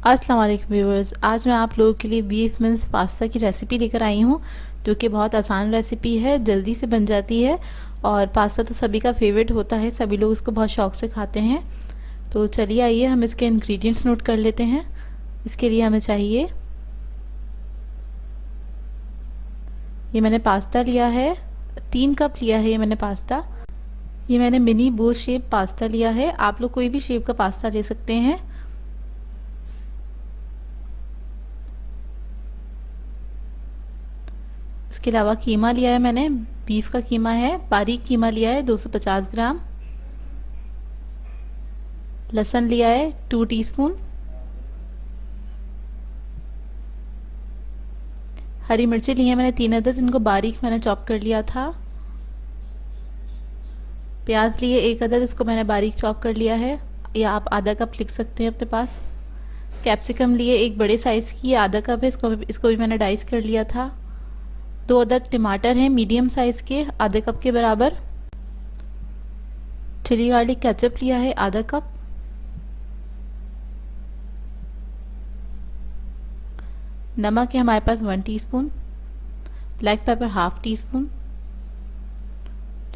अस्सलाम वालेकुम व्यूअर्स। आज मैं आप लोगों के लिए बीफ मिन्स पास्ता की रेसिपी लेकर आई हूँ, जो कि बहुत आसान रेसिपी है, जल्दी से बन जाती है। और पास्ता तो सभी का फेवरेट होता है, सभी लोग इसको बहुत शौक से खाते हैं। तो चलिए आइए हम इसके इंग्रेडिएंट्स नोट कर लेते हैं। इसके लिए हमें चाहिए, ये मैंने पास्ता लिया है, 3 कप लिया है ये मैंने पास्ता। ये मैंने मिनी बोल शेप पास्ता लिया है, आप लोग कोई भी शेप का पास्ता ले सकते हैं। इसके अलावा कीमा लिया है मैंने, बीफ का कीमा है, बारीक कीमा लिया है 250 ग्राम। लहसुन लिया है 2 टीस्पून। हरी मिर्ची ली है मैंने 3 अदद, इनको बारीक मैंने चॉप कर लिया था। प्याज लिए 1 अदद, इसको मैंने बारीक चॉप कर लिया है, या आप आधा कप लिख सकते हैं अपने पास। कैप्सिकम लिए एक बड़े साइज़ की, आधा कप है, इसको भी मैंने डाइस कर लिया था। 2 अदद टमाटर हैं मीडियम साइज़ के, आधे कप के बराबर। चिली गार्लिक केचप लिया है आधा कप। नमक है हमारे पास 1 teaspoon. Black pepper half teaspoon.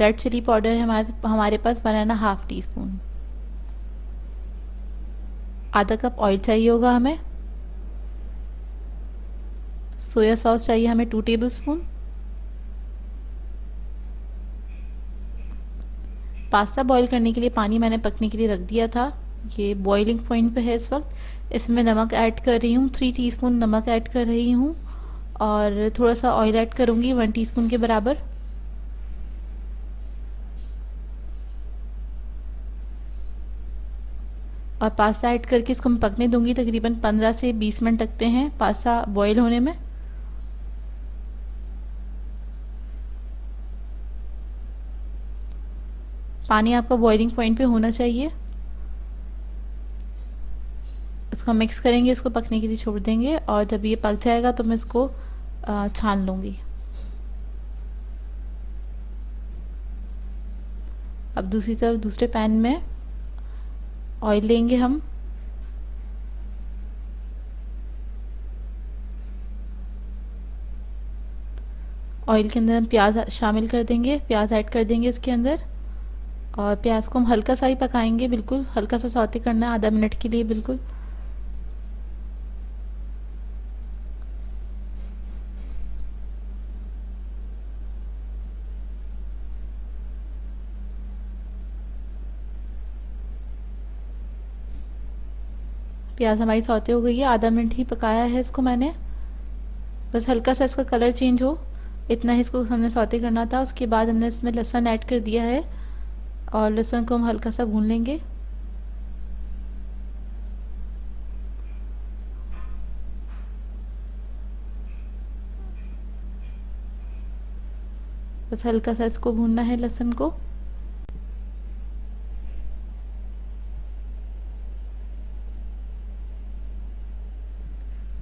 Red chilli powder है हमारे पास 1.5 टीस्पून। आधा कप ऑयल चाहिए होगा हमें। सोया सॉस चाहिए हमें 2 टेबल स्पून। पास्ता बॉईल करने के लिए पानी मैंने पकने के लिए रख दिया था, ये बॉइलिंग पॉइंट पे है इस वक्त। इसमें नमक ऐड कर रही हूँ, 3 टीस्पून नमक ऐड कर रही हूँ, और थोड़ा सा ऑयल ऐड करूँगी 1 टीस्पून के बराबर। और पास्ता ऐड करके इसको मैं पकने दूंगी, तकरीबन 15 से 20 मिनट लगते हैं पास्ता बॉईल होने में। पानी आपका बॉइलिंग पॉइंट पे होना चाहिए। इसको मिक्स करेंगे, इसको पकने के लिए छोड़ देंगे, और जब ये पक जाएगा तो मैं इसको छान लूँगी। अब दूसरी तरफ दूसरे पैन में ऑयल लेंगे हम। ऑयल के अंदर हम प्याज शामिल कर देंगे, प्याज ऐड कर देंगे इसके अंदर, और प्याज को हम हल्का सा ही पकाएंगे, बिल्कुल हल्का सा सौते करना है, आधा मिनट के लिए बिल्कुल। प्याज हमारी सौते हो गई है, आधा मिनट ही पकाया है इसको मैंने, बस हल्का सा इसका कलर चेंज हो इतना ही इसको हमने सौते करना था। उसके बाद हमने इसमें लहसुन ऐड कर दिया है, और लहसुन को हम हल्का सा भून लेंगे। बस हल्का सा इसको भूनना है लहसुन को।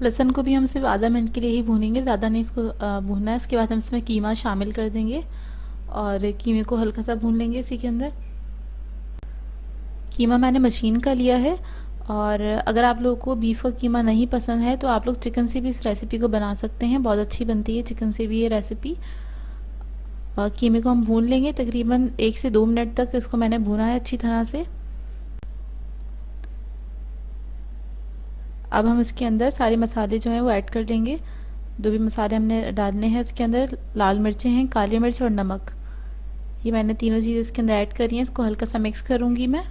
लहसुन को भी हम सिर्फ आधा मिनट के लिए ही भूनेंगे, ज़्यादा नहीं इसको भूनना है। इसके बाद हम इसमें कीमा शामिल कर देंगे, और कीमे को हल्का सा भून लेंगे इसी के अंदर। कीमा मैंने मशीन का लिया है, और अगर आप लोगों को बीफ का कीमा नहीं पसंद है तो आप लोग चिकन से भी इस रेसिपी को बना सकते हैं, बहुत अच्छी बनती है चिकन से भी ये रेसिपी। कीमे को हम भून लेंगे, तकरीबन 1 से 2 मिनट तक इसको मैंने भूना है अच्छी तरह से। अब हम इसके अंदर सारे मसाले जो हैं वो ऐड कर लेंगे। जो भी मसाले हमने डालने हैं इसके अंदर, लाल मिर्चें हैं, काली मिर्च और नमक, ये मैंने तीनों चीज़ें इसके अंदर ऐड करी हैं। इसको हल्का सा मिक्स करूँगी मैं।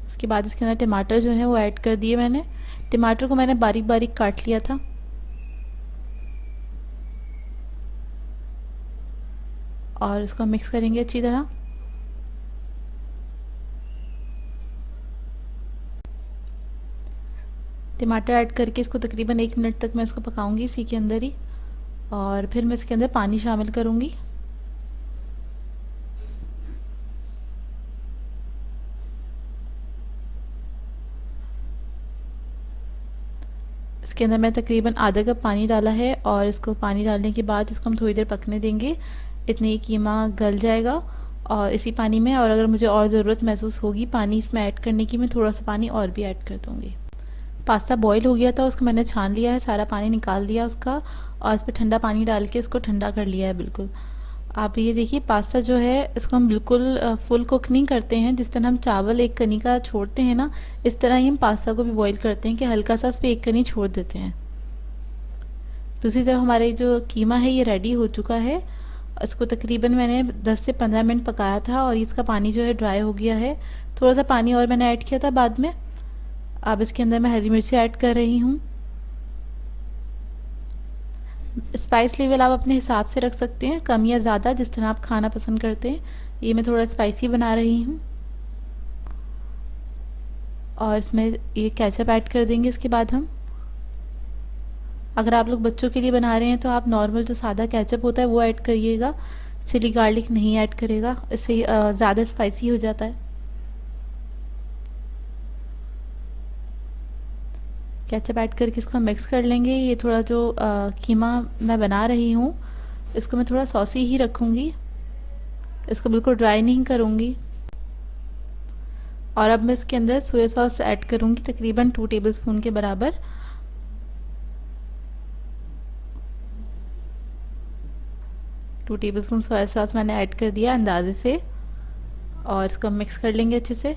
उसके बाद इसके अंदर टमाटर जो है वो ऐड कर दिए मैंने। टमाटर को मैंने बारीक बारीक काट लिया था। और इसको मिक्स करेंगे अच्छी तरह। टमाटर ऐड करके इसको तकरीबन 1 मिनट तक मैं इसको पकाऊंगी इसी के अंदर ही, और फिर मैं इसके अंदर पानी शामिल करूंगी। इसके अंदर मैं तकरीबन आधा कप पानी डाला है और इसको पानी डालने के बाद इसको हम थोड़ी देर पकने देंगे। इतने ही कीमा गल जाएगा और इसी पानी में, और अगर मुझे और ज़रूरत महसूस होगी पानी इसमें ऐड करने की, मैं थोड़ा सा पानी और भी ऐड कर दूँगी। पास्ता बॉईल हो गया था, उसको मैंने छान लिया है, सारा पानी निकाल दिया उसका और इस पर ठंडा पानी डाल के इसको ठंडा कर लिया है बिल्कुल। आप ये देखिए पास्ता जो है इसको हम बिल्कुल फुल कुक नहीं करते हैं। जिस तरह हम चावल एक कनी का छोड़ते हैं ना, इस तरह ही हम पास्ता को भी बॉईल करते हैं कि हल्का सा उस पर एक कनी छोड़ देते हैं। दूसरी तरफ हमारे जो कीमा है ये रेडी हो चुका है। इसको तकरीबन मैंने 10 से 15 मिनट पकाया था और इसका पानी जो है ड्राई हो गया है। थोड़ा सा पानी और मैंने ऐड किया था बाद में। अब इसके अंदर मैं हरी मिर्ची ऐड कर रही हूँ। स्पाइस लेवल आप अपने हिसाब से रख सकते हैं, कम या ज़्यादा, जिस तरह आप खाना पसंद करते हैं। ये मैं थोड़ा स्पाइसी बना रही हूँ और इसमें ये केचप ऐड कर देंगे इसके बाद हम। अगर आप लोग बच्चों के लिए बना रहे हैं तो आप नॉर्मल जो सादा केचप होता है वो ऐड करिएगा, चिली गार्लिक नहीं ऐड करेगा, इससे ज़्यादा स्पाइसी हो जाता है। केचप ऐड करके इसको मिक्स कर लेंगे। ये थोड़ा जो कीमा मैं बना रही हूँ इसको मैं थोड़ा सॉसी ही रखूँगी, इसको बिल्कुल ड्राई नहीं करूँगी। और अब मैं इसके अंदर सोया सॉस ऐड करूँगी तकरीबन 2 टेबलस्पून के बराबर। टू टेबलस्पून सोया सॉस मैंने ऐड कर दिया अंदाजे से और इसको मिक्स कर लेंगे अच्छे से।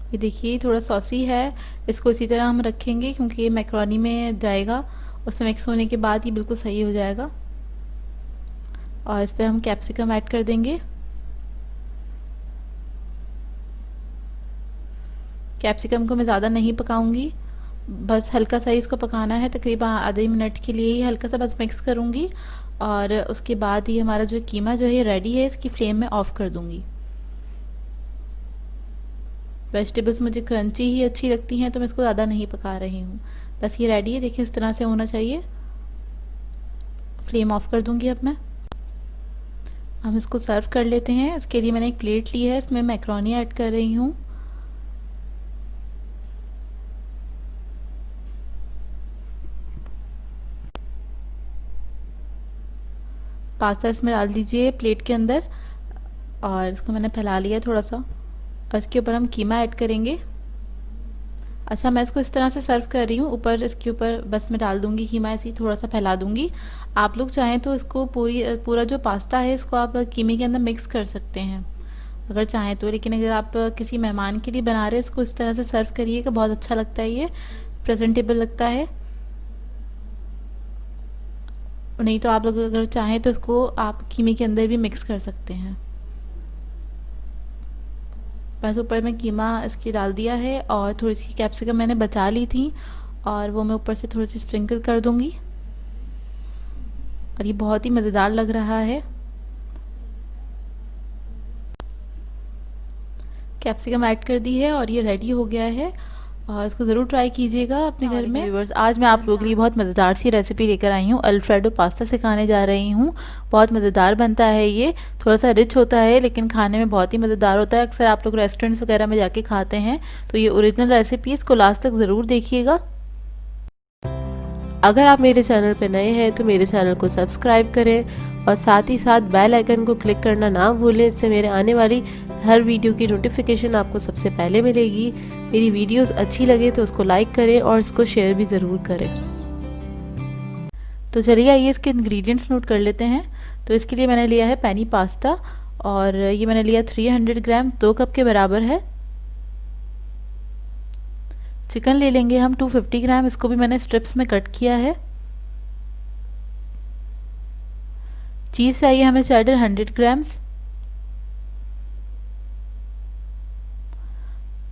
ये देखिए थोड़ा सॉसी है, इसको इसी तरह हम रखेंगे क्योंकि ये मैक्रोनी में जाएगा, उसमें मिक्स होने के बाद ये बिल्कुल सही हो जाएगा। और इस पर हम कैप्सिकम ऐड कर देंगे। कैप्सिकम को मैं ज़्यादा नहीं पकाऊंगी, बस हल्का सा इसको पकाना है, तकरीबन आधे मिनट के लिए ही हल्का सा बस मिक्स करूंगी और उसके बाद ये हमारा जो कीमा जो है ये रेडी है। इसकी फ्लेम में ऑफ कर दूंगी। वेजिटेबल्स मुझे क्रंची ही अच्छी लगती हैं तो मैं इसको ज़्यादा नहीं पका रही हूँ। बस ये रेडी है, देखिए इस तरह से होना चाहिए। फ्लेम ऑफ कर दूंगी अब मैं। हम इसको सर्व कर लेते हैं। इसके लिए मैंने एक प्लेट ली है, इसमें मैक्रोनी ऐड कर रही हूँ। पास्ता इसमें डाल दीजिए प्लेट के अंदर और इसको मैंने फैला लिया थोड़ा सा और इसके ऊपर हम कीमा ऐड करेंगे। अच्छा, मैं इसको इस तरह से सर्व कर रही हूँ, ऊपर इसके ऊपर बस मैं डाल दूंगी कीमा, ऐसे ही थोड़ा सा फैला दूंगी। आप लोग चाहें तो इसको पूरा जो पास्ता है इसको आप कीमे के अंदर मिक्स कर सकते हैं अगर चाहें तो, लेकिन अगर आप किसी मेहमान के लिए बना रहे हैं इसको इस तरह से सर्व करिएगा, बहुत अच्छा लगता है, ये प्रेजेंटेबल लगता है। नहीं तो आप लोग अगर चाहें तो इसको आप कीमे के अंदर भी मिक्स कर सकते हैं। बस ऊपर में कीमा इसकी डाल दिया है और थोड़ी सी कैप्सिकम मैंने बचा ली थी और वो मैं ऊपर से थोड़ी सी स्प्रिंकल कर दूंगी और ये बहुत ही मज़ेदार लग रहा है। कैप्सिकम ऐड कर दी है और ये रेडी हो गया है और इसको ज़रूर ट्राई कीजिएगा अपने घर में। व्यूअर्स, आज मैं आप लोगों के लिए बहुत मज़ेदार सी रेसिपी लेकर आई हूँ। अल्फ्रेडो पास्ता सिखाने जा रही हूँ। बहुत मज़ेदार बनता है ये, थोड़ा सा रिच होता है लेकिन खाने में बहुत ही मज़ेदार होता है। अक्सर आप लोग रेस्टोरेंट्स वगैरह में जाके खाते हैं, तो ये ओरिजिनल रेसिपी, इसको लास्ट तक ज़रूर देखिएगा। अगर आप मेरे चैनल पर नए हैं तो मेरे चैनल को सब्सक्राइब करें और साथ ही साथ बेल आइकन को क्लिक करना ना भूलें। इससे मेरे आने वाली हर वीडियो की नोटिफिकेशन आपको सबसे पहले मिलेगी। मेरी वीडियोस अच्छी लगे तो उसको लाइक करें और इसको शेयर भी ज़रूर करें। तो चलिए आइए इसके इंग्रेडिएंट्स नोट कर लेते हैं। तो इसके लिए मैंने लिया है पेनी पास्ता और ये मैंने लिया 300 ग्राम, 2 कप के बराबर है। चिकन ले लेंगे हम 250 ग्राम, इसको भी मैंने स्ट्रिप्स में कट किया है। चीज़ चाहिए हमें चेडर 100 ग्राम्स।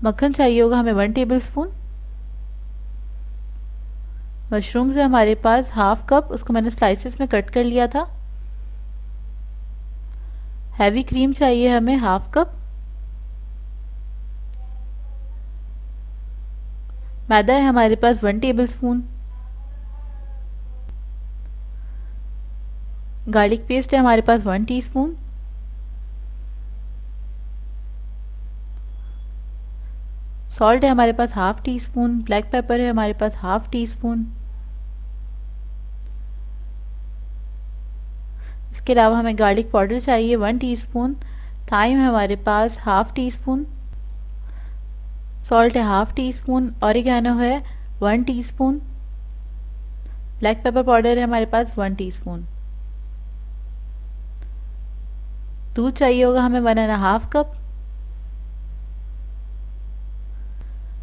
मक्खन चाहिए होगा हमें 1 टेबलस्पून। मशरूम्स है हमारे पास हाफ कप, उसको मैंने स्लाइसेस में कट कर लिया था। हैवी क्रीम चाहिए हमें हाफ कप। मैदा है हमारे पास 1 टेबलस्पून। गार्लिक पेस्ट है हमारे पास 1 टीस्पून। 。 । । । । । । । । । । । । । । । । । । । । । । । । । । । । । । । । । । । । । । । । । । । । । । 。 । । । सॉल्ट है हमारे पास half teaspoon, black pepper है हमारे पास हाफ़ टी स्पून। इसके अलावा हमें गार्लिक पाउडर चाहिए 1 टीस्पून, थाइम है हमारे पास हाफ़ टी स्पून, सॉल्ट है हाफ़ टी स्पून, ऑरिगेनो है 1 टीस्पून, ब्लैक पेपर पाउडर है हमारे पास 1 टीस्पून। दूध चाहिए होगा हमें 1.5 कप।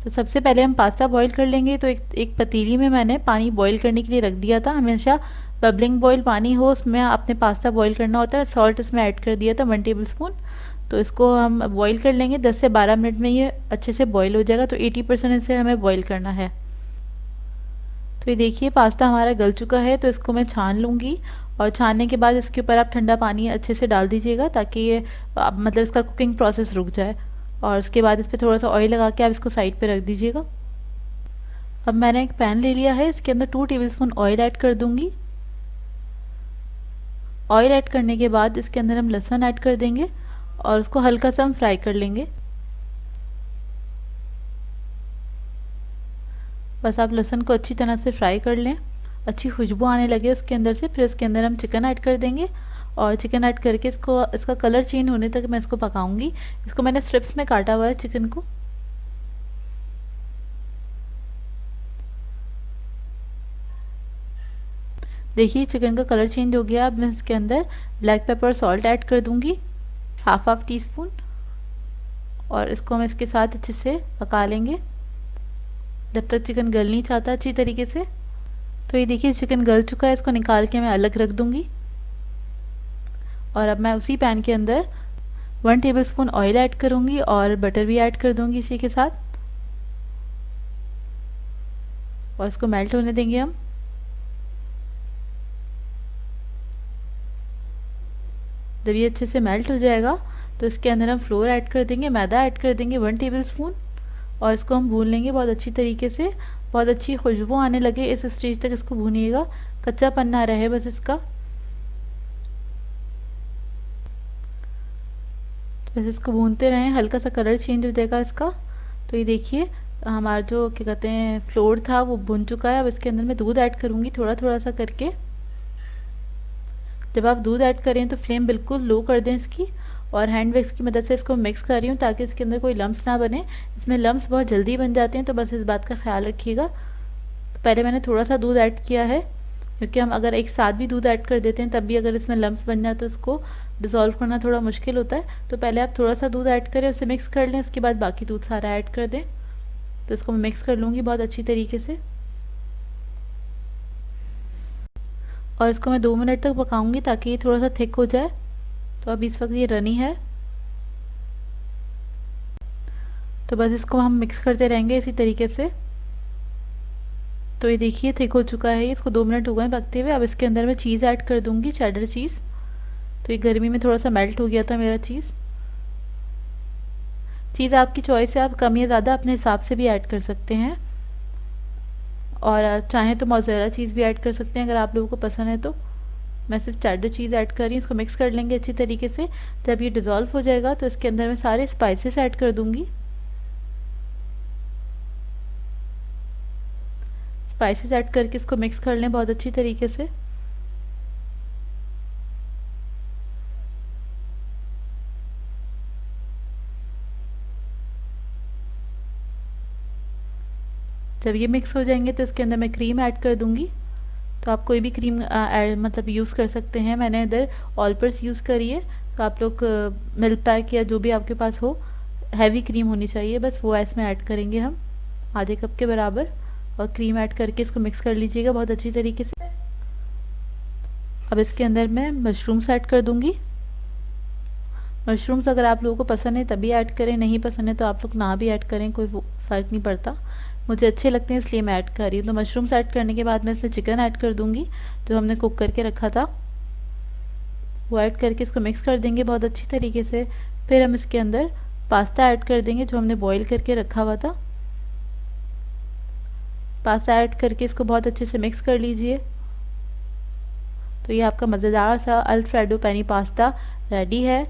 तो सबसे पहले हम पास्ता बॉईल कर लेंगे। तो एक पतीली में मैंने पानी बॉईल करने के लिए रख दिया था। हमेशा बबलिंग बॉईल पानी हो उसमें आपने पास्ता बॉईल करना होता है। सॉल्ट इसमें ऐड कर दिया था 1 टेबलस्पून। तो इसको हम बॉईल कर लेंगे 10 से 12 मिनट में ये अच्छे से बॉईल हो जाएगा। तो 80% इसे हमें बॉईल करना है। तो ये देखिए पास्ता हमारा गल चुका है। तो इसको मैं छान लूँगी और छानने के बाद इसके ऊपर आप ठंडा पानी अच्छे से डाल दीजिएगा ताकि ये मतलब इसका कुकिंग प्रोसेस रुक जाए। और उसके बाद इस पर थोड़ा सा ऑयल लगा के आप इसको साइड पे रख दीजिएगा। अब मैंने एक पैन ले लिया है, इसके अंदर 2 टेबलस्पून ऑयल ऐड कर दूंगी। ऑयल ऐड करने के बाद इसके अंदर हम लहसुन ऐड कर देंगे और उसको हल्का सा हम फ्राई कर लेंगे। बस आप लहसुन को अच्छी तरह से फ्राई कर लें, अच्छी खुशबू आने लगे उसके अंदर से। फिर इसके अंदर हम चिकन ऐड कर देंगे और चिकन ऐड करके इसका कलर चेंज होने तक मैं इसको पकाऊंगी। इसको मैंने स्ट्रिप्स में काटा हुआ है चिकन को। देखिए चिकन का कलर चेंज हो गया। अब मैं इसके अंदर ब्लैक पेपर और सॉल्ट ऐड कर दूंगी हाफ टी स्पून और इसको हम इसके साथ अच्छे से पका लेंगे जब तक चिकन गल नहीं चाहता अच्छी तरीके से। तो ये देखिए चिकन गल चुका है, इसको निकाल के मैं अलग रख दूंगी। और अब मैं उसी पैन के अंदर 1 टेबलस्पून ऑयल ऐड करूंगी और बटर भी ऐड कर दूंगी इसी के साथ और इसको मेल्ट होने देंगे हम। जब ये अच्छे से मेल्ट हो जाएगा तो इसके अंदर हम फ्लोर ऐड कर देंगे, मैदा ऐड कर देंगे 1 टेबलस्पून और इसको हम भून लेंगे बहुत अच्छी तरीके से। बहुत अच्छी खुशबू आने लगे इस स्टेज तक इसको भूनिएगा, कच्चापन ना रहे बस इसका। बस इसको भूनते रहें, हल्का सा कलर चेंज हो जाएगा इसका। तो ये देखिए हमारा जो क्या कहते हैं फ्लोर था वो भुन चुका है। अब इसके अंदर मैं दूध ऐड करूँगी थोड़ा थोड़ा सा करके। जब आप दूध ऐड करें तो फ्लेम बिल्कुल लो कर दें इसकी और हैंड विक्स की मदद से इसको मिक्स कर रही हूँ ताकि इसके अंदर कोई लम्स ना बने। इसमें लम्स बहुत जल्दी बन जाते हैं तो बस इस बात का ख्याल रखिएगा। तो पहले मैंने थोड़ा सा दूध ऐड किया है क्योंकि हम अगर एक साथ भी दूध ऐड कर देते हैं तब भी अगर इसमें लम्स बन जाए तो इसको डिज़ोल्व करना थोड़ा मुश्किल होता है। तो पहले आप थोड़ा सा दूध ऐड करें, उसे मिक्स कर लें, उसके बाद बाकी दूध सारा ऐड कर दें। तो इसको मैं मिक्स कर लूँगी बहुत अच्छी तरीके से और इसको मैं 2 मिनट तक पकाऊंगी ताकि ये थोड़ा सा थिक हो जाए। तो अभी इस वक्त ये रनी है तो बस इसको हम मिक्स करते रहेंगे इसी तरीके से। तो ये देखिए थिक हो चुका है, इसको 2 मिनट हो गए पकते हुए। अब इसके अंदर मैं चीज़ ऐड कर दूंगी, चेडर चीज़। तो ये गर्मी में थोड़ा सा मेल्ट हो गया था मेरा चीज़ आपकी चॉइस है, आप कम या ज़्यादा अपने हिसाब से भी ऐड कर सकते हैं और चाहें तो मोज़रेला चीज़ भी ऐड कर सकते हैं अगर आप लोगों को पसंद है तो। मैं सिर्फ चेडर चीज़ ऐड कर रही हूँ। इसको मिक्स कर लेंगे अच्छी तरीके से। जब ये डिज़ोल्व हो जाएगा तो इसके अंदर मैं सारे स्पाइसेस ऐड कर दूंगी। स्पाइसेस ऐड करके इसको मिक्स कर लें बहुत अच्छी तरीके से। जब ये मिक्स हो जाएंगे तो इसके अंदर मैं क्रीम ऐड कर दूंगी। तो आप कोई भी क्रीम मतलब यूज़ कर सकते हैं। मैंने इधर ऑलपर्स यूज़ करी है। तो आप लोग मिल्क पैक या जो भी आपके पास हो, हैवी क्रीम होनी चाहिए बस, वो इसमें ऐड करेंगे हम आधे कप के बराबर और क्रीम ऐड करके इसको मिक्स कर लीजिएगा बहुत अच्छी तरीके से। अब इसके अंदर मैं मशरूम्स ऐड कर दूंगी। मशरूम्स अगर आप लोगों को पसंद है तभी ऐड करें, नहीं पसंद है तो आप लोग ना भी ऐड करें, कोई फ़र्क नहीं पड़ता। मुझे अच्छे लगते हैं इसलिए मैं ऐड कर रही हूँ। तो मशरूम्स ऐड करने के बाद मैं इसमें चिकन ऐड कर दूंगी जो हमने कुक करके रखा था, वो ऐड करके इसको मिक्स कर देंगे बहुत अच्छी तरीके से। फिर हम इसके अंदर पास्ता ऐड कर देंगे जो हमने बॉईल करके रखा हुआ था। पास्ता ऐड करके इसको बहुत अच्छे से मिक्स कर लीजिए। तो ये आपका मज़ेदार सा अल्फ्रेडो पेनी पास्ता रेडी है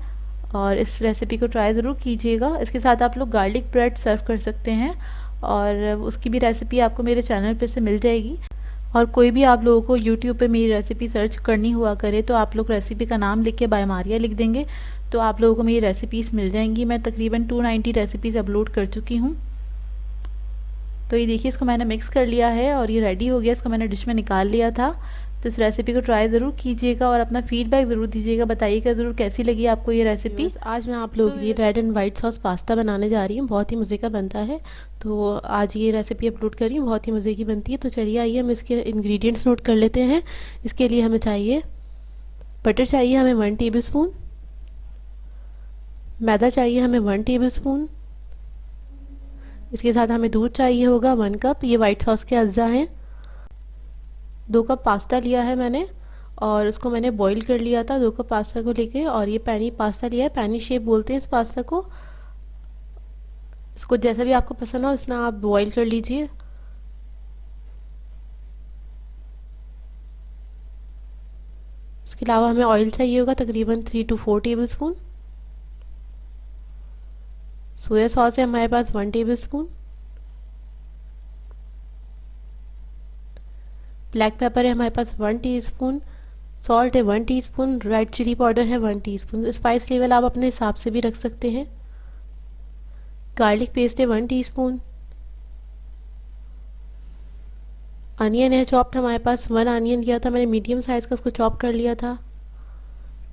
और इस रेसिपी को ट्राई ज़रूर कीजिएगा। इसके साथ आप लोग गार्लिक ब्रेड सर्व कर सकते हैं और उसकी भी रेसिपी आपको मेरे चैनल पे से मिल जाएगी। और कोई भी आप लोगों को यूट्यूब पे मेरी रेसिपी सर्च करनी हुआ करे तो आप लोग रेसिपी का नाम लिख के बाय मारिया लिख देंगे तो आप लोगों को मेरी रेसिपीज़ मिल जाएंगी। मैं तकरीबन 290 रेसिपीज़ अपलोड कर चुकी हूँ। तो ये देखिए, इसको मैंने मिक्स कर लिया है और ये रेडी हो गया। इसको मैंने डिश में निकाल लिया था। तो इस रेसिपी को ट्राई ज़रूर कीजिएगा और अपना फीडबैक ज़रूर दीजिएगा, बताइएगा ज़रूर कैसी लगी आपको ये रेसिपी। आज मैं आप लोगों के लिए red and white sauce pasta बनाने जा रही हूँ, बहुत ही मज़े का बनता है। तो आज ये रेसिपी अपलोड कर रही हूँ, बहुत ही मज़े की बनती है। तो चलिए आइए हम इसके इंग्रेडिएंट्स नोट कर लेते हैं। इसके लिए हमें चाहिए बटर, चाहिए हमें 1 टेबल स्पून। मैदा चाहिए हमें 1 टेबल स्पून। इसके साथ हमें दूध चाहिए होगा 1 कप। ये वाइट सॉस के अज्जा हैं। 2 कप पास्ता लिया है मैंने और उसको मैंने बॉईल कर लिया था 2 कप पास्ता को लेके। और ये पैनी पास्ता लिया है, पैनी शेप बोलते हैं इस पास्ता को। इसको जैसा भी आपको पसंद हो इतना आप बॉईल कर लीजिए। इसके अलावा हमें ऑयल चाहिए होगा तकरीबन 3 to 4 table spoon. Soya sauce है हमारे पास 1 टेबल स्पून। ब्लैक पेपर है हमारे पास 1 टीस्पून। सॉल्ट है 1 टीस्पून। रेड चिली पाउडर है 1 टीस्पून। स्पाइस लेवल आप अपने हिसाब से भी रख सकते हैं। गार्लिक पेस्ट है 1 टीस्पून। अनियन है चॉप्ड हमारे पास 1 अनियन लिया था मैंने मीडियम साइज़ का, उसको चॉप कर लिया था।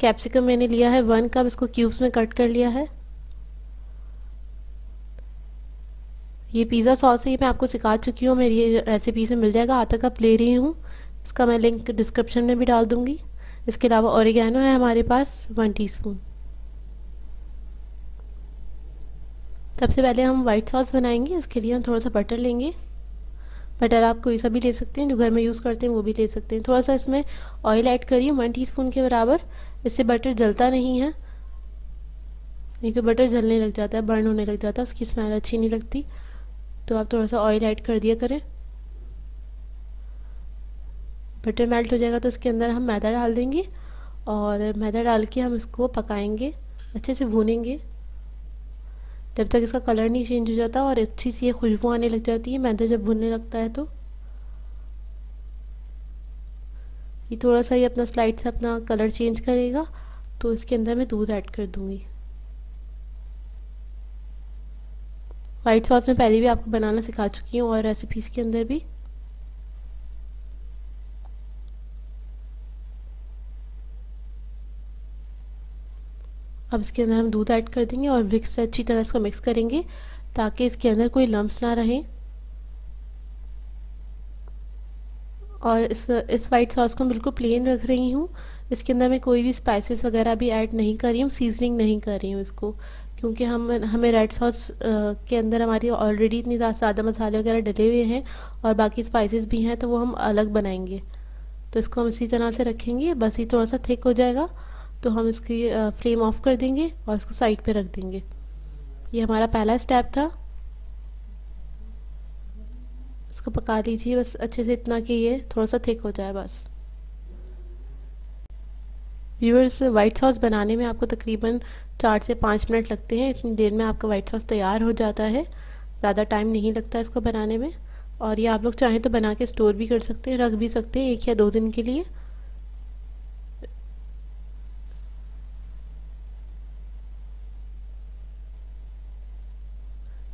कैप्सिकम मैंने लिया है 1 कप, इसको क्यूब्स में कट कर लिया है। ये पिज़्ज़ा सॉस है, ये मैं आपको सिखा चुकी हूँ, मेरी ये रेसिपी से मिल जाएगा। आधा कप ले रही हूँ, इसका मैं लिंक डिस्क्रिप्शन में भी डाल दूँगी। इसके अलावा ओरिगैनो है हमारे पास 1 टीस्पून। सबसे पहले हम वाइट सॉस बनाएंगे। उसके लिए हम थोड़ा सा बटर लेंगे। बटर आप कोई सा भी ले सकते हैं, जो घर में यूज़ करते हैं वो भी ले सकते हैं। थोड़ा सा इसमें ऑयल ऐड करिए 1 टीस्पून के बराबर। इससे बटर जलता नहीं है, नहीं तो बटर जलने लग जाता है, बर्न होने लग जाता है, उसकी स्मेल अच्छी नहीं लगती। तो आप थोड़ा सा ऑयल ऐड कर दिया करें। बटर मेल्ट हो जाएगा तो इसके अंदर हम मैदा डाल देंगे और मैदा डाल के हम इसको पकाएंगे, अच्छे से भूनेंगे जब तक इसका कलर नहीं चेंज हो जाता और अच्छी सी ये खुशबू आने लग जाती है मैदा जब भुनने लगता है। तो ये थोड़ा सा ये अपना स्लाइड से अपना कलर चेंज करेगा तो इसके अंदर मैं दूध ऐड कर दूंगी। वाइट सॉस में पहले भी आपको बनाना सिखा चुकी हूँ और रेसिपीज़ के अंदर भी। अब इसके अंदर हम दूध ऐड कर देंगे और विक्स से अच्छी तरह इसको मिक्स करेंगे ताकि इसके अंदर कोई लम्स ना रहें। और इस वाइट सॉस को बिल्कुल प्लेन रख रही हूँ। इसके अंदर मैं कोई भी स्पाइसेस वगैरह भी ऐड नहीं कर रही हूँ, सीजनिंग नहीं कर रही हूँ इसको, क्योंकि हमें रेड सॉस के अंदर हमारी ऑलरेडी इतनी ज़्यादा मसाले वगैरह डले हुए हैं और बाकी स्पाइसेस भी हैं तो वो हम अलग बनाएंगे। तो इसको हम इसी तरह से रखेंगे। बस ये थोड़ा सा थिक हो जाएगा तो हम इसकी फ्लेम ऑफ कर देंगे और इसको साइड पे रख देंगे। ये हमारा पहला स्टेप था। इसको पका लीजिए बस अच्छे से, इतना कि ये थोड़ा सा थिक हो जाए बस। व्यूअर्स, वाइट सॉस बनाने में आपको तकरीबन 4 से 5 मिनट लगते हैं। इतनी देर में आपका वाइट सॉस तैयार हो जाता है, ज़्यादा टाइम नहीं लगता इसको बनाने में। और ये आप लोग चाहें तो बना के स्टोर भी कर सकते हैं, रख भी सकते हैं 1 या 2 दिन के लिए।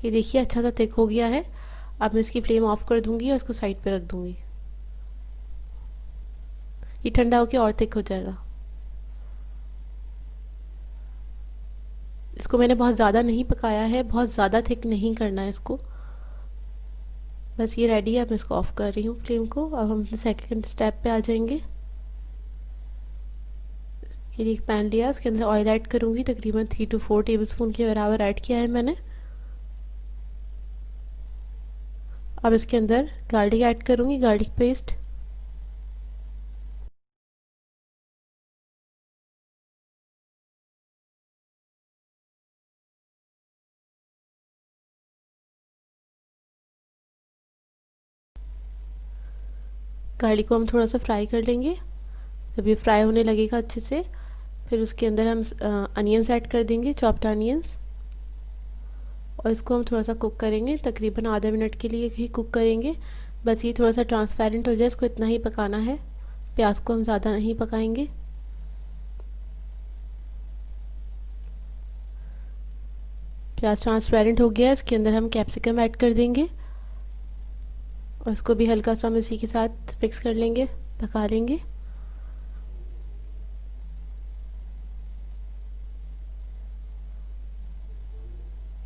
ये देखिए अच्छा सा थिक हो गया है। अब मैं इसकी फ्लेम ऑफ कर दूंगी और इसको साइड पे रख दूंगी। ये ठंडा होकर और थिक हो जाएगा। इसको मैंने बहुत ज़्यादा नहीं पकाया है, बहुत ज़्यादा थिक नहीं करना है इसको। बस ये रेडी है, अब मैं इसको ऑफ कर रही हूँ फ्लेम को। अब हम सेकंड स्टेप पे आ जाएंगे। इसके लिए एक पैन लिया, उसके अंदर ऑयल ऐड करूँगी, तकरीबन 3 to 4 टेबल स्पून के बराबर ऐड किया है मैंने। अब इसके अंदर गार्लिक ऐड करूँगी, गार्लिक पेस्ट। गार्लिक को हम थोड़ा सा फ्राई कर लेंगे। जब ये फ्राई होने लगेगा अच्छे से, फिर उसके अंदर हम अनियंस ऐड कर देंगे, चॉप्ड अनियंस, और इसको हम थोड़ा सा कुक करेंगे, तकरीबन आधा मिनट के लिए ही कुक करेंगे। बस ये थोड़ा सा ट्रांसपेरेंट हो जाए, इसको इतना ही पकाना है। प्याज को हम ज़्यादा नहीं पकाएंगे। प्याज ट्रांसपेरेंट हो गया, इसके अंदर हम कैप्सिकम ऐड कर देंगे और इसको भी हल्का सा हम इसी के साथ मिक्स कर लेंगे, पका लेंगे।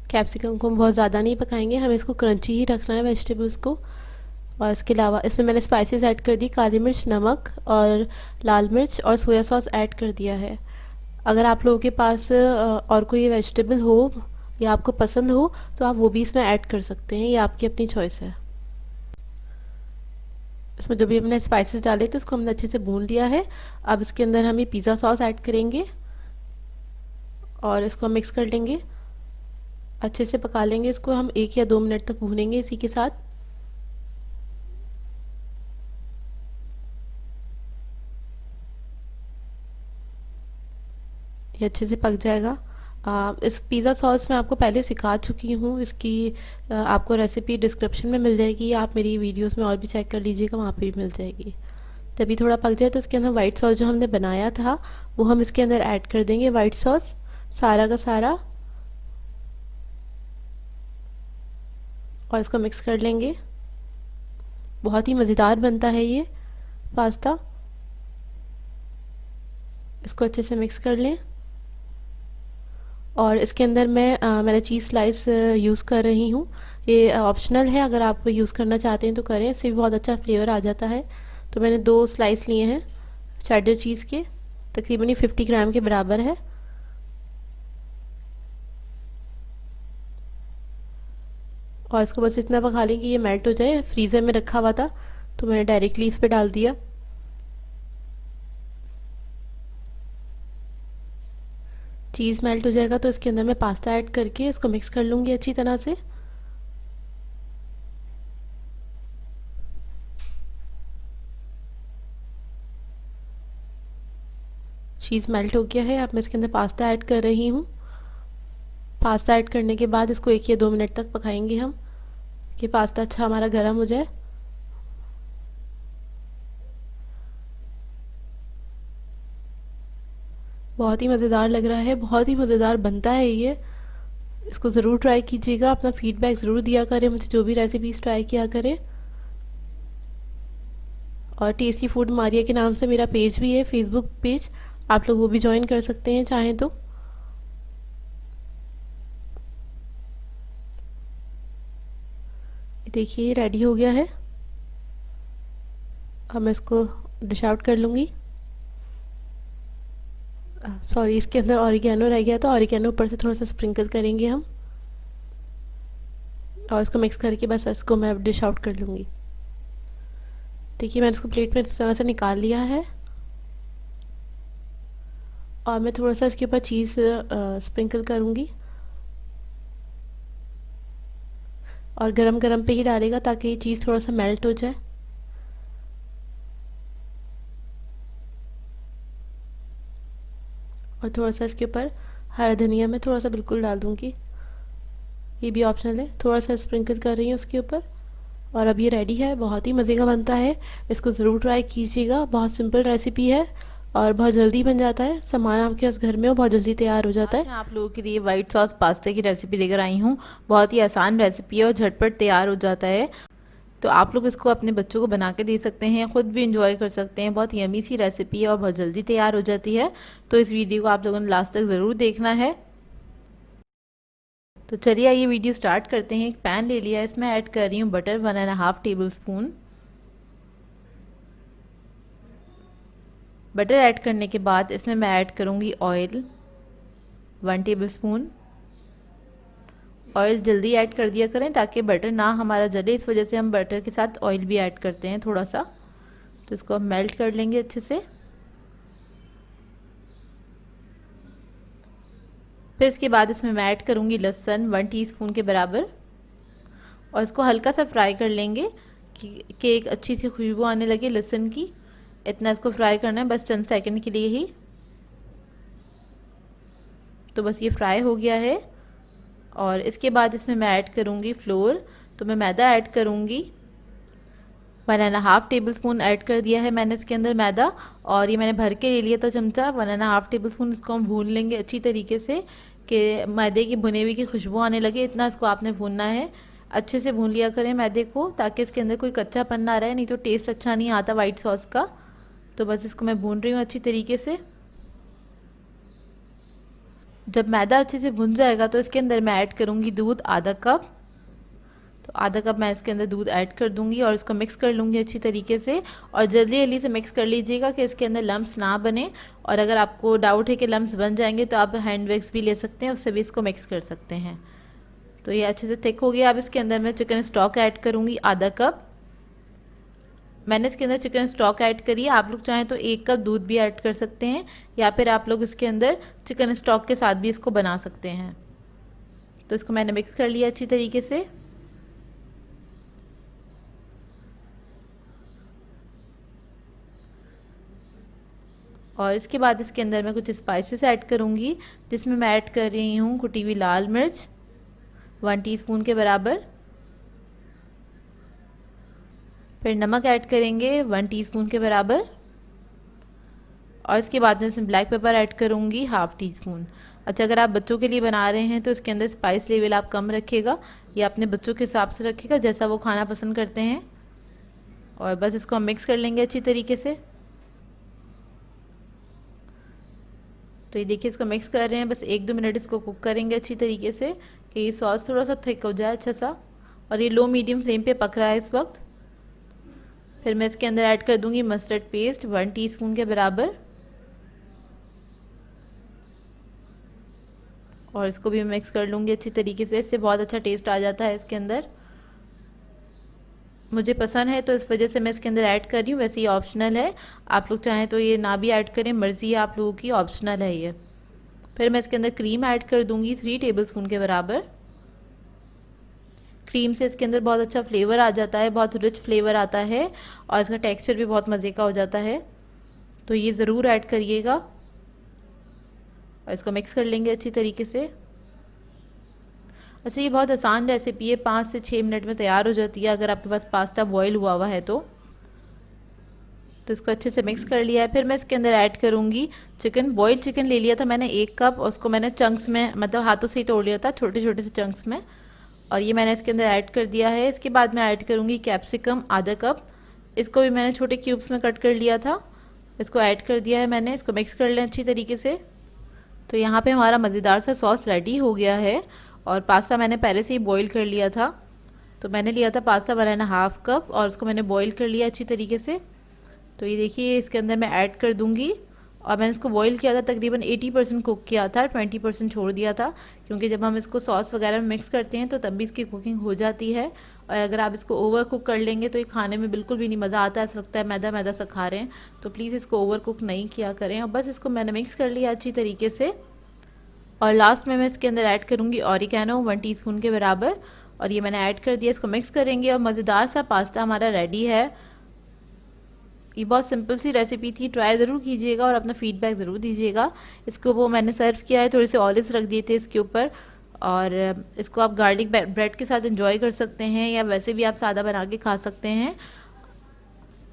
कैप्सिकम को हम बहुत ज़्यादा नहीं पकाएंगे, हमें इसको क्रंची ही रखना है वेजिटेबल्स को। और इसके अलावा इसमें मैंने स्पाइसेस ऐड कर दी, काली मिर्च, नमक और लाल मिर्च और सोया सॉस ऐड कर दिया है। अगर आप लोगों के पास और कोई वेजिटेबल हो या आपको पसंद हो तो आप वो भी इसमें ऐड कर सकते हैं, ये आपकी अपनी चॉइस है। इसमें जो भी हमने स्पाइसेस डाले थे उसको हमने अच्छे से भून लिया है। अब इसके अंदर हम ये पिज़्ज़ा सॉस ऐड करेंगे और इसको मिक्स कर लेंगे, अच्छे से पका लेंगे। इसको हम 1 या 2 मिनट तक भूनेंगे इसी के साथ। ये अच्छे से पक जाएगा। इस पिज़्ज़ा सॉस मैं आपको पहले सिखा चुकी हूँ, इसकी आपको रेसिपी डिस्क्रिप्शन में मिल जाएगी, आप मेरी वीडियोस में और भी चेक कर लीजिएगा, वहाँ पे भी मिल जाएगी। जब ये थोड़ा पक जाए तो इसके अंदर वाइट सॉस जो हमने बनाया था वो हम इसके अंदर ऐड कर देंगे, वाइट सॉस सारा का सारा, और इसको मिक्स कर लेंगे। बहुत ही मज़ेदार बनता है ये पास्ता। इसको अच्छे से मिक्स कर लें और इसके अंदर मैंने चीज़ स्लाइस यूज़ कर रही हूँ। ये ऑप्शनल है, अगर आप यूज़ करना चाहते हैं तो करें, इससे भी बहुत अच्छा फ्लेवर आ जाता है। तो मैंने 2 स्लाइस लिए हैं चेडर चीज़ के, तकरीबन ये 50 ग्राम के बराबर है। और इसको बस इतना पका लें कि ये मेल्ट हो जाए। फ्रीज़र में रखा हुआ था तो मैंने डायरेक्टली इस पर डाल दिया। चीज़ मेल्ट हो जाएगा तो इसके अंदर मैं पास्ता ऐड करके इसको मिक्स कर लूँगी अच्छी तरह से। चीज़ मेल्ट हो गया है, अब मैं इसके अंदर पास्ता ऐड कर रही हूँ। पास्ता ऐड करने के बाद इसको 1 या 2 मिनट तक पकाएंगे हम, कि पास्ता अच्छा हमारा गर्म हो जाए। बहुत ही मज़ेदार लग रहा है, बहुत ही मज़ेदार बनता है ये। इसको ज़रूर ट्राई कीजिएगा, अपना फीडबैक ज़रूर दिया करें मुझे, जो भी रेसिपीज़ ट्राई किया करें। और टेस्टी फूड मारिया के नाम से मेरा पेज भी है, फेसबुक पेज, आप लोग वो भी ज्वाइन कर सकते हैं चाहें तो। देखिए रेडी हो गया है। अब मैं इसको डिश आउट कर लूँगी। सॉरी, इसके अंदर ऑरिगेनो रह गया, तो ऑरिगेनो ऊपर से थोड़ा सा स्प्रिंकल करेंगे हम और इसको मिक्स करके बस इसको मैं डिश आउट कर लूँगी। देखिए मैंने इसको प्लेट में इस तरह से निकाल लिया है और मैं थोड़ा सा इसके ऊपर चीज़ स्प्रिंकल करूँगी और गरम गरम पे ही डालेगा ताकि ये चीज़ थोड़ा सा मेल्ट हो जाए। और थोड़ा सा इसके ऊपर हरा धनिया मैं थोड़ा सा बिल्कुल डाल दूँगी, ये भी ऑप्शनल है, थोड़ा सा स्प्रिंकल कर रही हूँ उसके ऊपर। और अब ये रेडी है, बहुत ही मज़े का बनता है, इसको ज़रूर ट्राई कीजिएगा। बहुत सिंपल रेसिपी है और बहुत जल्दी बन जाता है, सामान आपके पास घर में हो बहुत जल्दी तैयार हो जाता है। मैं आप लोगों के लिए वाइट सॉस पास्ता की रेसिपी लेकर आई हूँ। बहुत ही आसान रेसिपी है और झटपट तैयार हो जाता है, तो आप लोग इसको अपने बच्चों को बना के दे सकते हैं, ख़ुद भी इंजॉय कर सकते हैं। बहुत यमी सी रेसिपी है और बहुत जल्दी तैयार हो जाती है, तो इस वीडियो को आप लोगों ने लास्ट तक ज़रूर देखना है। तो चलिए आइए वीडियो स्टार्ट करते हैं। एक पैन ले लिया, इसमें ऐड कर रही हूँ butter 1.5 table spoon. Butter add करने के बाद इसमें मैं ऐड करूँगी ऑयल 1 टेबल स्पून। ऑयल जल्दी ऐड कर दिया करें ताकि बटर ना हमारा जले, इस वजह से हम बटर के साथ ऑयल भी ऐड करते हैं थोड़ा सा। तो इसको हम मेल्ट कर लेंगे अच्छे से। फिर इसके बाद इसमें मैं ऐड करूँगी लहसुन 1 टीस्पून के बराबर और इसको हल्का सा फ्राई कर लेंगे कि एक अच्छी सी खुशबू आने लगे लहसुन की। इतना इसको फ्राई करना है, बस चंद सेकंड के लिए ही। तो बस ये फ्राई हो गया है। और इसके बाद इसमें मैं ऐड करूँगी फ्लोर। तो मैं मैदा ऐड करूँगी, 1.5 टेबल स्पून ऐड कर दिया है मैंने इसके अंदर मैदा। और ये मैंने भर के ले लिया था चमचा, 1.5 टेबल स्पून। इसको हम भून लेंगे अच्छी तरीके से कि मैदे की भुने हुई की खुशबू आने लगे, इतना इसको आपने भूनना है। अच्छे से भून लिया करें मैदे को, ताकि इसके अंदर कोई कच्चापन ना रहे, नहीं तो टेस्ट अच्छा नहीं आता वाइट सॉस का। तो बस इसको मैं भून रही हूँ अच्छी तरीके से। जब मैदा अच्छे से भुन जाएगा तो इसके अंदर मैं ऐड करूँगी दूध, आधा कप। तो आधा कप मैं इसके अंदर दूध ऐड कर दूंगी और इसको मिक्स कर लूँगी अच्छी तरीके से। और जल्दी जल्दी से मिक्स कर लीजिएगा कि इसके अंदर लम्प्स ना बने। और अगर आपको डाउट है कि लम्प्स बन जाएंगे तो आप हैंड विक्स भी ले सकते हैं, उससे भी इसको मिक्स कर सकते हैं। तो ये अच्छे से थिक हो गया। अब इसके अंदर मैं चिकन स्टॉक ऐड करूँगी, आधा कप। मैंने इसके अंदर चिकन स्टॉक ऐड करी है, आप लोग चाहें तो 1 कप दूध भी ऐड कर सकते हैं, या फिर आप लोग इसके अंदर चिकन स्टॉक के साथ भी इसको बना सकते हैं। तो इसको मैंने मिक्स कर लिया अच्छी तरीके से। और इसके बाद इसके अंदर मैं कुछ स्पाइसेस ऐड करूँगी, जिसमें मैं ऐड कर रही हूँ कुटी हुई लाल मिर्च 1 टीस्पून के बराबर। फिर नमक ऐड करेंगे 1 टीस्पून के बराबर। और इसके बाद में इसमें ब्लैक पेपर ऐड करूँगी 1/2 टीस्पून। अच्छा, अगर आप बच्चों के लिए बना रहे हैं तो इसके अंदर स्पाइस लेवल आप कम रखिएगा, या अपने बच्चों के हिसाब से रखिएगा जैसा वो खाना पसंद करते हैं। और बस इसको हम मिक्स कर लेंगे अच्छी तरीके से। तो ये देखिए, इसको मिक्स कर रहे हैं, बस 1-2 मिनट इसको कुक करेंगे अच्छी तरीके से कि ये सॉस थोड़ा सा थिक हो जाए अच्छा सा। और ये लो मीडियम फ्लेम पे पक रहा है इस वक्त। फिर मैं इसके अंदर ऐड कर दूंगी मस्टर्ड पेस्ट 1 टीस्पून के बराबर। और इसको भी मिक्स कर लूँगी अच्छी तरीके से, इससे बहुत अच्छा टेस्ट आ जाता है इसके अंदर। मुझे पसंद है तो इस वजह से मैं इसके अंदर ऐड कर रही हूँ, वैसे ये ऑप्शनल है, आप लोग चाहें तो ये ना भी ऐड करें, मर्ज़ी है आप लोगों की, ऑप्शनल है ये। फिर मैं इसके अंदर क्रीम ऐड कर दूँगी 3 टेबल स्पून के बराबर। क्रीम से इसके अंदर बहुत अच्छा फ्लेवर आ जाता है, बहुत रिच फ्लेवर आता है, और इसका टेक्सचर भी बहुत मज़े का हो जाता है। तो ये ज़रूर ऐड करिएगा। और इसको मिक्स कर लेंगे अच्छी तरीके से। अच्छा, ये बहुत आसान रेसिपी है, 5 से 6 मिनट में तैयार हो जाती है अगर आपके पास पास्ता बॉयल हुआ हुआ है तो। इसको अच्छे से मिक्स कर लिया है। फिर मैं इसके अंदर ऐड करूँगी चिकन। बॉयल चिकन ले लिया था मैंने 1 कप, और उसको मैंने चंक्स में, मतलब हाथों से ही तोड़ लिया था, छोटे छोटे से चंक्स में। और ये मैंने इसके अंदर ऐड कर दिया है। इसके बाद मैं ऐड करूँगी कैप्सिकम, आधा कप। इसको भी मैंने छोटे क्यूब्स में कट कर लिया था, इसको ऐड कर दिया है मैंने। इसको मिक्स कर लें अच्छी तरीके से। तो यहाँ पे हमारा मज़ेदार सा सॉस रेडी हो गया है। और पास्ता मैंने पहले से ही बॉईल कर लिया था। तो मैंने लिया था पास्ता 1.5 कप, और उसको मैंने बॉईल कर लिया अच्छी तरीके से। तो ये देखिए, इसके अंदर मैं ऐड कर दूँगी। और मैंने इसको बॉईल किया था, तकरीबन 80% कुक किया था, 20% छोड़ दिया था, क्योंकि जब हम इसको सॉस वगैरह में मिक्स करते हैं तो तब भी इसकी कुकिंग हो जाती है। और अगर आप इसको ओवर कुक कर लेंगे तो ये खाने में बिल्कुल भी नहीं मज़ा आता, ऐसा लगता है मैदा मैदा सा खा रहे हैं। तो प्लीज़ इसको ओवर कुक नहीं किया करें। और बस इसको मैंने मिक्स कर लिया अच्छी तरीके से। और लास्ट में मैं इसके अंदर ऐड करूँगी ऑरिगेनो 1 टीस्पून के बराबर। और ये मैंने ऐड कर दिया, इसको मिक्स करेंगे और मज़ेदार सा पास्ता हमारा रेडी है। ये बहुत सिंपल सी रेसिपी थी, ट्राई ज़रूर कीजिएगा और अपना फीडबैक ज़रूर दीजिएगा। इसको वो मैंने सर्व किया है, थोड़े से ऑलिव्स रख दिए थे इसके ऊपर। और इसको आप गार्लिक ब्रेड के साथ एंजॉय कर सकते हैं, या वैसे भी आप सादा बना के खा सकते हैं।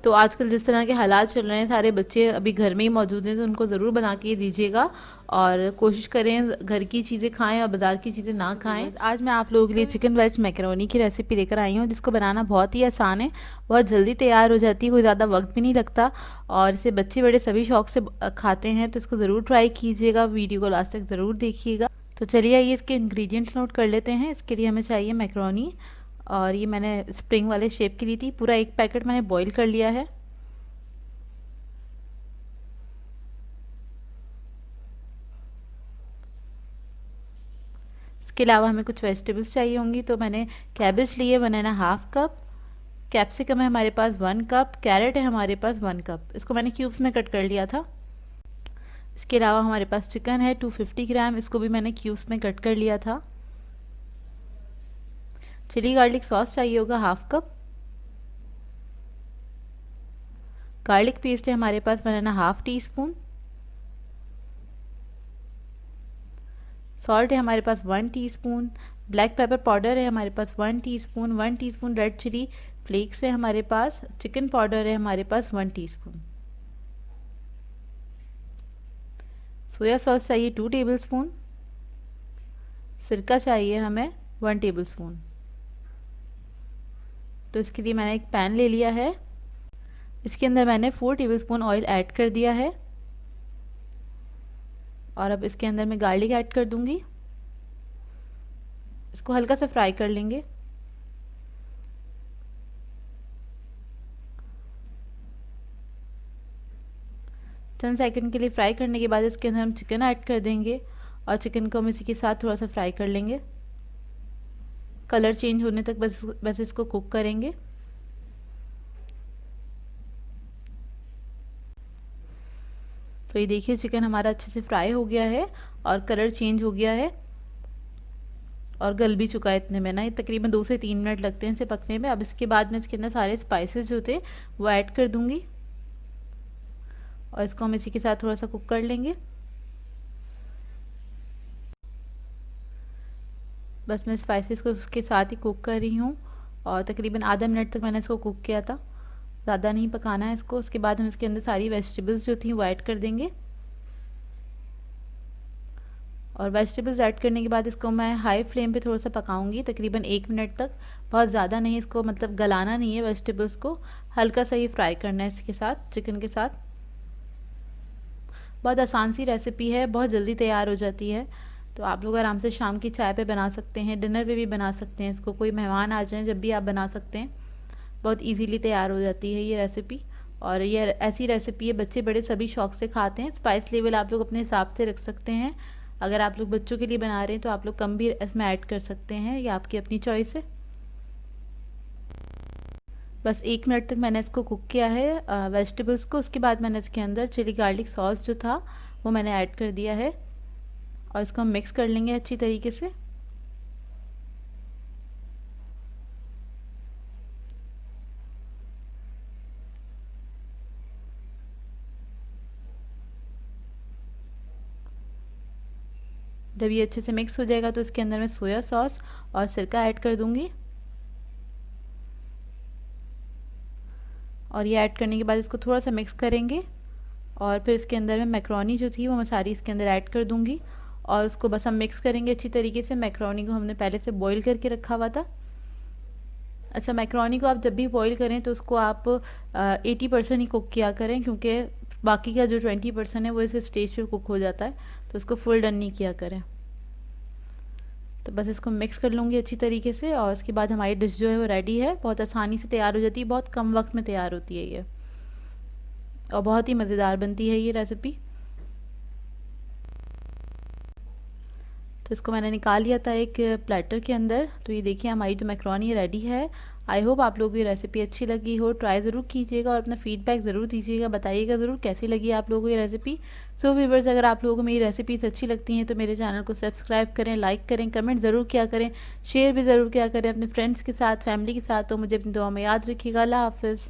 तो आजकल जिस तरह के हालात चल रहे हैं, सारे बच्चे अभी घर में ही मौजूद हैं, तो उनको ज़रूर बना के दीजिएगा। और कोशिश करें घर की चीज़ें खाएं और बाज़ार की चीज़ें ना खाएं। आज मैं आप लोगों के लिए चिकन वेज मैकरोनी की रेसिपी लेकर आई हूँ, जिसको बनाना बहुत ही आसान है, बहुत जल्दी तैयार हो जाती है, कोई ज़्यादा वक्त भी नहीं लगता, और इसे बच्चे बड़े सभी शौक से खाते हैं। तो इसको ज़रूर ट्राई कीजिएगा, वीडियो को लास्ट तक ज़रूर देखिएगा। तो चलिए आइए इसके इंग्रेडिएंट्स नोट कर लेते हैं। इसके लिए हमें चाहिए मैकरोनी, और ये मैंने स्प्रिंग वाले शेप की ली थी, पूरा 1 पैकेट मैंने बॉईल कर लिया है। इसके अलावा हमें कुछ वेजिटेबल्स चाहिए होंगी, तो मैंने कैबेज लिए 1.5 कप, कैप्सिकम है हमारे पास 1 कप, कैरेट है हमारे पास 1 कप, इसको मैंने क्यूब्स में कट कर लिया था। इसके अलावा हमारे पास चिकन है 250 ग्राम, इसको भी मैंने क्यूब्स में कट कर लिया था। चिली गार्लिक सॉस चाहिए होगा 1/2 कप। गार्लिक पेस्ट है हमारे पास 1.5 टीस्पून। सॉल्ट है हमारे पास 1 टीस्पून, ब्लैक पेपर पाउडर है हमारे पास 1 teaspoon, 1 teaspoon red chilli flakes है हमारे पास, चिकन पाउडर है हमारे पास 1 टीस्पून, सोया सॉस चाहिए 2 टेबलस्पून, सिरका चाहिए हमें 1 टेबलस्पून। तो इसके लिए मैंने एक पैन ले लिया है, इसके अंदर मैंने 4 टेबलस्पून ऑयल ऐड कर दिया है और अब इसके अंदर मैं गार्लिक ऐड कर दूंगी। इसको हल्का सा फ्राई कर लेंगे। चंद सेकंड के लिए फ्राई करने के बाद इसके अंदर हम चिकन ऐड कर देंगे और चिकन को हम इसी के साथ थोड़ा सा फ्राई कर लेंगे, कलर चेंज होने तक बस इसको कुक करेंगे। तो ये देखिए चिकन हमारा अच्छे से फ्राई हो गया है और कलर चेंज हो गया है और गल भी चुका है। इतने में ना ये तकरीबन 2 से 3 मिनट लगते हैं इसे पकने में। अब इसके बाद मैं इसके अंदर सारे स्पाइसेस जो थे वो ऐड कर दूंगी और इसको हम इसी के साथ थोड़ा सा कुक कर लेंगे। बस मैं स्पाइसेस को उसके साथ ही कुक कर रही हूँ और तकरीबन आधा मिनट तक मैंने इसको कुक किया था, ज़्यादा नहीं पकाना है इसको। उसके बाद हम इसके अंदर सारी वेजिटेबल्स जो थी वो ऐड कर देंगे और वेजिटेबल्स ऐड करने के बाद इसको मैं हाई फ्लेम पे थोड़ा सा पकाऊंगी तकरीबन 1 मिनट तक। बहुत ज़्यादा नहीं, इसको मतलब गलाना नहीं है, वेजिटेबल्स को हल्का सा ही फ्राई करना है इसके साथ, चिकन के साथ। बहुत आसान सी रेसिपी है, बहुत जल्दी तैयार हो जाती है। तो आप लोग आराम से शाम की चाय पे बना सकते हैं, डिनर पे भी बना सकते हैं इसको, कोई मेहमान आ जाएं जब भी आप बना सकते हैं। बहुत इजीली तैयार हो जाती है ये रेसिपी और ये ऐसी रेसिपी है बच्चे बड़े सभी शौक से खाते हैं। स्पाइस लेवल आप लोग अपने हिसाब से रख सकते हैं। अगर आप लोग बच्चों के लिए बना रहे हैं तो आप लोग कम भी इसमें ऐड कर सकते हैं, या आपकी अपनी चॉइस है। बस 1 मिनट तक मैंने इसको कुक किया है वेजिटेबल्स को। उसके बाद मैंने इसके अंदर चिली गार्लिक सॉस जो था वो मैंने ऐड कर दिया है और इसको हम मिक्स कर लेंगे अच्छी तरीके से। जब ये अच्छे से मिक्स हो जाएगा तो इसके अंदर मैं सोया सॉस और सिरका ऐड कर दूंगी और ये ऐड करने के बाद इसको थोड़ा सा मिक्स करेंगे और फिर इसके अंदर मैं मैक्रोनी जो थी वो मैं सारी इसके अंदर ऐड कर दूंगी और उसको बस हम मिक्स करेंगे अच्छी तरीके से। मैक्रोनी को हमने पहले से बॉईल करके रखा हुआ था। अच्छा, मैक्रोनी को आप जब भी बॉईल करें तो उसको आप 80% ही कुक किया करें, क्योंकि बाकी का जो 20% है वो इस स्टेज पे कुक हो जाता है, तो उसको फुल डन नहीं किया करें। तो बस इसको मिक्स कर लूँगी अच्छी तरीके से और उसके बाद हमारी डिश जो है वो रेडी है। बहुत आसानी से तैयार हो जाती है, बहुत कम वक्त में तैयार होती है ये और बहुत ही मज़ेदार बनती है ये रेसिपी। तो इसको मैंने निकाल लिया था एक प्लेटर के अंदर। तो ये देखिए हमारी जो मैक्रोनी रेडी है। आई होप आप लोगों को ये रेसिपी अच्छी लगी हो। ट्राई ज़रूर कीजिएगा और अपना फीडबैक ज़रूर दीजिएगा, बताइएगा ज़रूर कैसी लगी आप लोगों को ये रेसिपी। सो व्यूअर्स, अगर आप लोगों को मेरी रेसिपीज़ अच्छी लगती हैं तो मेरे चैनल को सब्सक्राइब करें, लाइक करें, कमेंट ज़रूर किया करें, शेयर भी ज़रूर किया करें अपने फ्रेंड्स के साथ, फैमिली के साथ। तो मुझे अपनी दुआ में याद रखिएगा। अल्लाह हाफ़िज़।